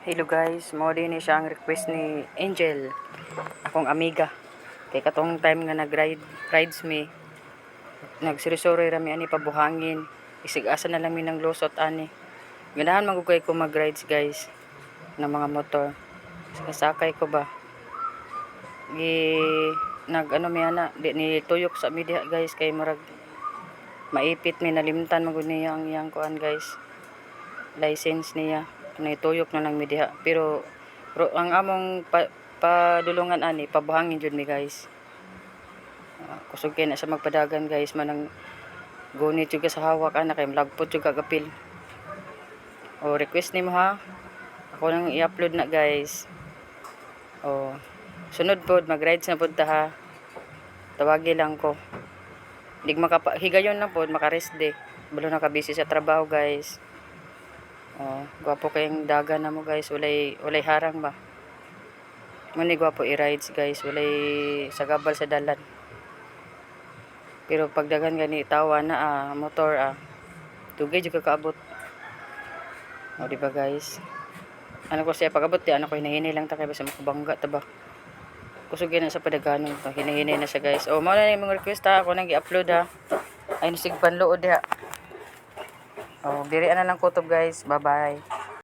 Hello guys, mo din ni siya ang request ni Angel, akong amiga. Kay katong time nga rides me, nagsirisoroy rami ani pabuhangin. Isig-asa na lang mi ng lusot ani. Ganahan magugay ko mag-rides guys ng mga motor. Sakay ko ba? Nag ano mi ana, di ni tuyok sa media guys kay murag maipit mi nalimtan magud niya ang iyang kuan guys. License niya. Naituyok na lang mi diha, pero ang among padulungan ani pabuhangin jud mi guys. Kusog kay na sa magpadagan guys, manang gunit jud ka sa hawak ana kay malagpot jud kagapil. O request nimo ha, ako nang i-upload na guys. O sunod pod mag-rides na pod ta ha, tawagi lang ko. Dig higayon lang pod maka-rest day, balo na ka busy sa trabaho guys. Oh, gwapo kayong dagan na mo guys, walay harang ba. Muni gwapo i-rides guys, walay sagabal sa dalan. Pero pag dagan gani tawa na motor tugay jud ka kaabot. O di ba guys? Ano ko siya pag-abot di ano ko hinahinay lang ta kay basta makabangga ta ba. Kusog na sa padaganon to, hinahinay na siya guys. O mao na yung mga request ha, ako nang i-upload ha. Ay nisig panluod diha. O diri na lang kutob guys. Bye-bye.